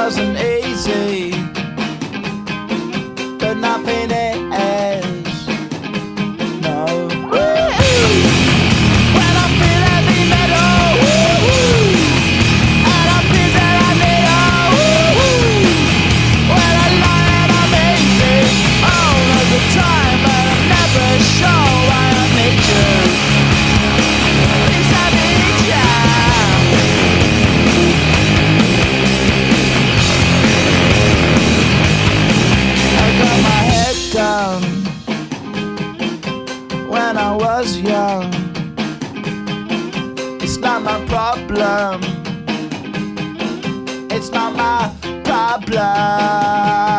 wasn't easy, but nothing is. No. When I feel heavy metal, and I feel that I need when I lie and I'm easy all of the time, but I'm never sure why I need you. Please I need you. Got my head down when I was young. It's not my problem. It's not my problem.